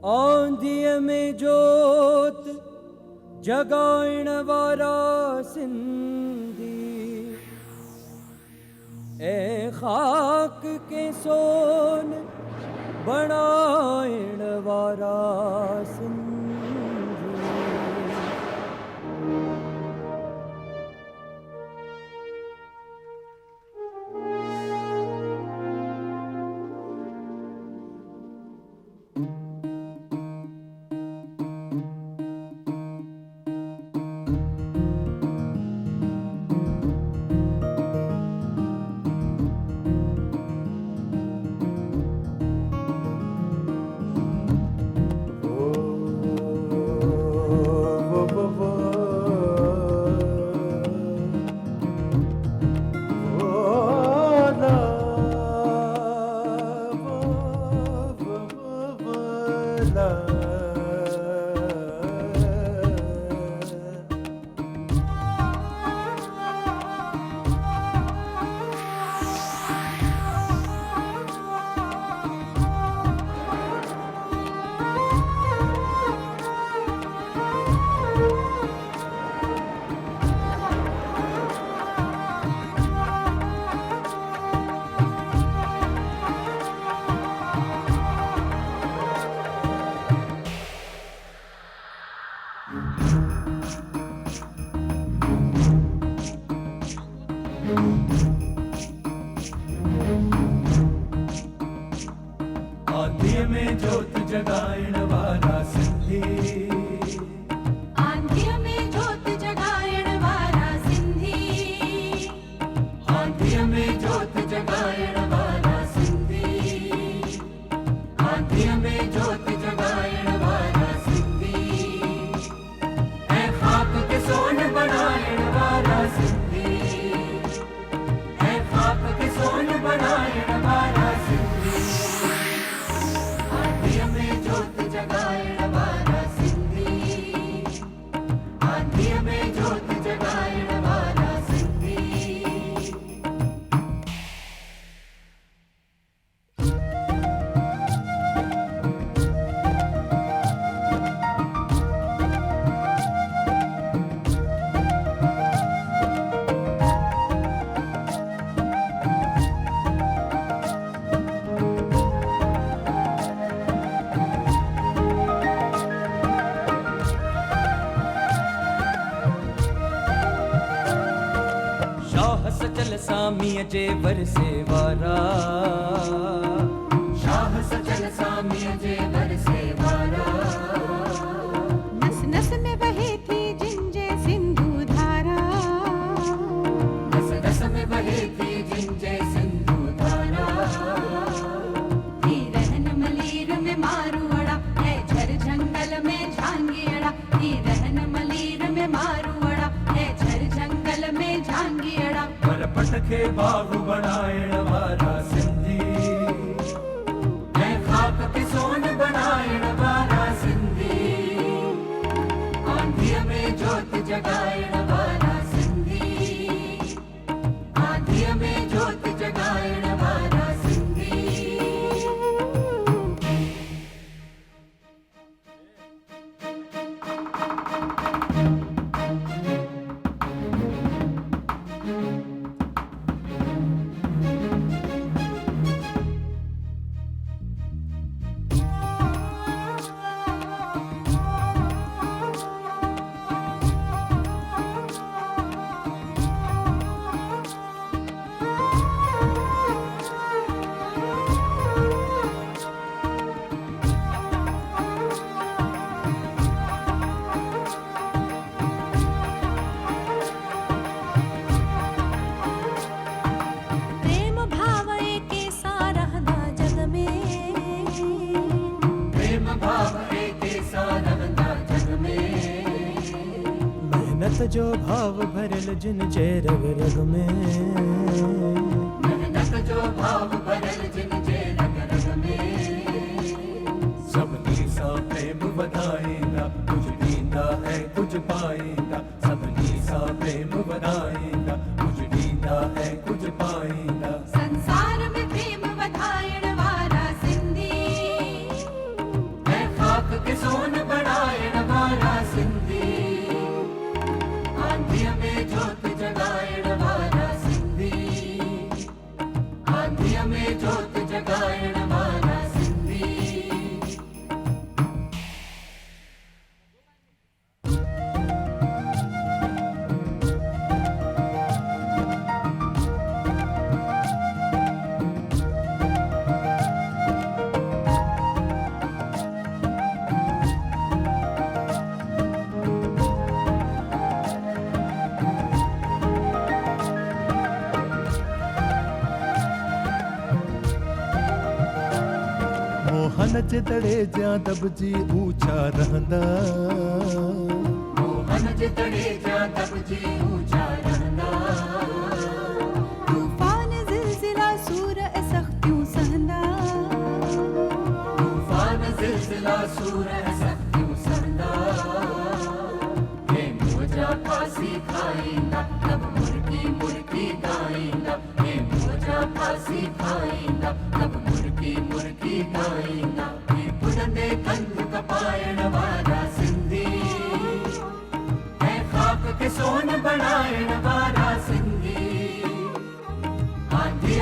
आंधिय में जोत जगाइण वारा सिंधी, ए खाक के सोन बनाइण वारा सिंधी। आंधिय में जोत जगाइण वारा सिंधी, आंधिय में जोत जगाइण वारा सिंधी, आंधिय में जोत जगाइण वारा सिंधी, आंधिय में जोत जगाइण वारा सिंधी, ऐ खाक के सोन बनाइण वारा सिंधी, ऐ खाक के सोन बनाइण वारा सिंधी। आंधिय में जोत जगाइण वारा सिंधी, आंधिय में जोत जगाइण वारा सिंधी। शाह सचल सामीअ जे वरसे वारा, शाह सचल सामीअ जे वरसे वारा, नस नस में बहे थी जिंजे सिंधु धारा, नस नस में बहे थी जिंजे सिंधु धारा, थी रहन मलीर में मारुअड़ा, है झर जंगल में झांगियड़ा, थी रहन मलीर में मारुअड़ा, है झर जंगल में झांगियड़ा। पर पटके बाग बनाइण वारा सिंधी, ऐ खाक के सोन बनाइण वारा सिंधी। आंधिय में जोत जगाइण वारा सिंधी, आंधिय में जोत जगाइण वारा सिंधी। प्रेम भाव एके सारहदा जग में, प्रेम भाव एके सारहदा जग में, मेहनत जो भाव भरल जिन जे रग रग में, मेहनत जो भाव भरल जिन जे रग रग में। सबनी सा प्रेम वधाईंदा, कुछ ॾींदा है कुछ पाईंदा, सबनी सा प्रेम वधाईंदा, कुछ ॾींदा है कुछ पाईंदा। संसार में प्रेम वधाइण वारा सिंधी, ऐ खाक मोहन च तड़े जा तब जी ऊंचा रहंदा मोहन च तड़े जा तब जी ऊंचा रहंदा तूफान जिलजिला सूर ऐ सख्तियों सहंदा तूफान जिलजिला सूर ऐ सख्तियों सहंदा हे मोजा फांसी खाईंदा तब मुर्गी मुर्गी गाईंदा हे मोजा फांसी खाईंदा तब मुर्गी मुर्गी गाईंदा हे बुलंदे कंध कपायण वारा सिंधी है खाक के सोन बनायण वारा सिंधी आंधी